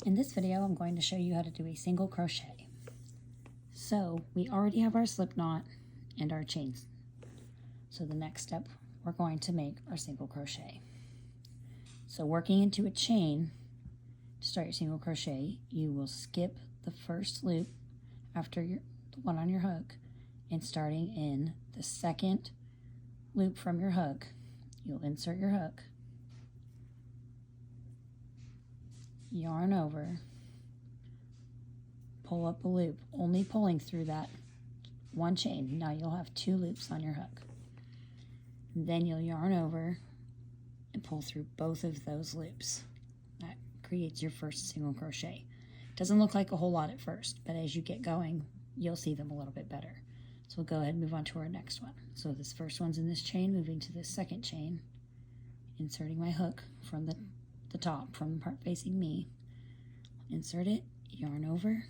In this video, I'm going to show you how to do a single crochet. So we already have our slip knot and our chains. So the next step, we're going to make our single crochet. So working into a chain, to start your single crochet, you will skip the first loop after the one on your hook, and starting in the second loop from your hook, you'll insert your hook, yarn over, pull up a loop, only pulling through that one chain. Now you'll have 2 loops on your hook. Then you'll yarn over and pull through both of those loops. That creates your first single crochet. Doesn't look like a whole lot at first, but as you get going, you'll see them a little bit better. So we'll go ahead and move on to our next one. So this first one's in this chain, moving to this second chain, inserting my hook from the top, from the part facing me. Insert it, yarn over,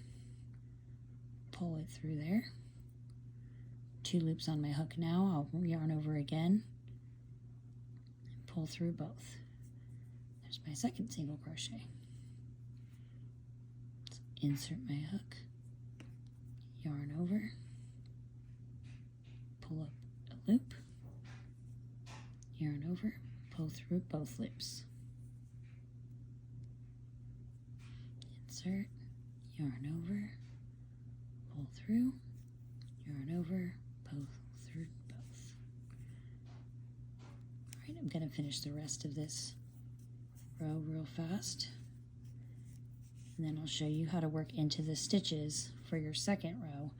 pull it through there. 2 loops on my hook now. I'll yarn over again, and pull through both. There's my second single crochet. So insert my hook, yarn over, pull up a loop, yarn over, pull through both loops. Insert, yarn over, pull through, yarn over, pull through both. Alright, I'm going to finish the rest of this row real fast, and then I'll show you how to work into the stitches for your second row.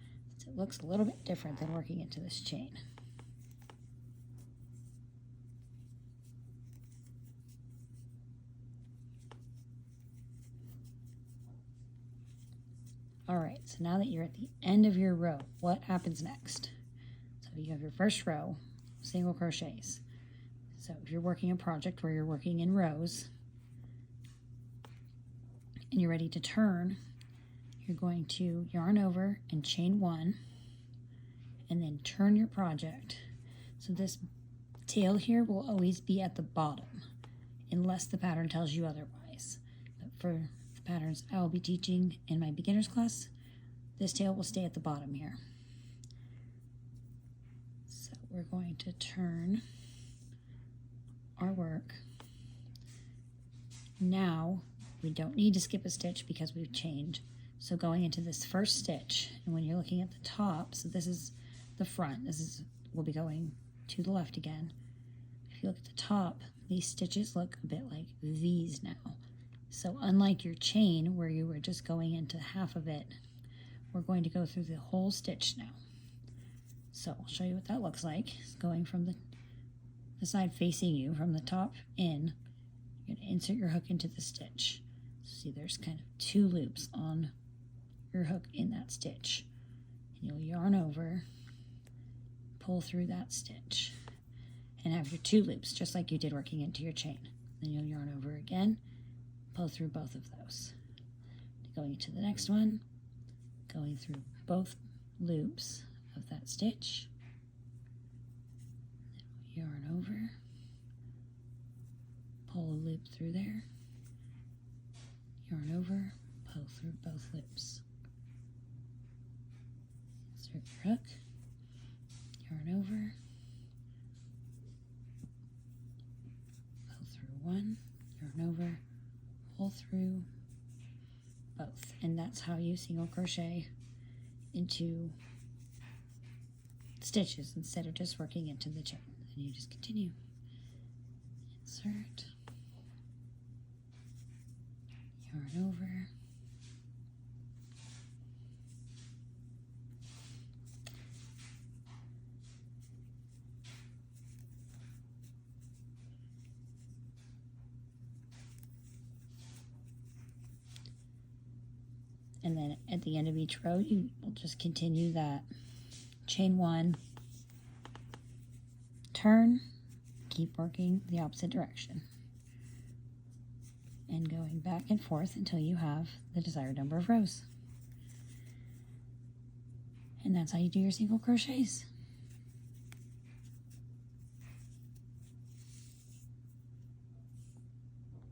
It looks a little bit different than working into this chain. Alright, so now that you're at the end of your row, what happens next? So you have your first row, single crochets. So if you're working a project where you're working in rows and you're ready to turn, you're going to yarn over and chain 1 and then turn your project. So this tail here will always be at the bottom unless the pattern tells you otherwise. But for the patterns I will be teaching in my beginners class, this tail will stay at the bottom here. So we're going to turn our work. Now we don't need to skip a stitch because we've chained. So going into this first stitch, and when you're looking at the top, so this is the front, we'll be going to the left again. If you look at the top, these stitches look a bit like V's now. So unlike your chain where you were just going into half of it, we're going to go through the whole stitch now. So I'll show you what that looks like. It's going from the side facing you, from the top in, you're going to insert your hook into the stitch. So see, there's kind of 2 loops on your hook in that stitch, and you'll yarn over, pull through that stitch, and have your 2 loops just like you did working into your chain. Then you'll yarn over again, pull through both of those. Going into the next one, going through both loops of that stitch, yarn over, pull a loop through there, yarn over, pull through both loops. Insert your hook, yarn over, pull through 1, yarn over, pull through both. And that's how you single crochet into stitches instead of just working into the chain. And you just continue. Insert, yarn over, and then at the end of each row you will just continue that chain 1, turn, keep working the opposite direction, and going back and forth until you have the desired number of rows. And that's how you do your single crochets.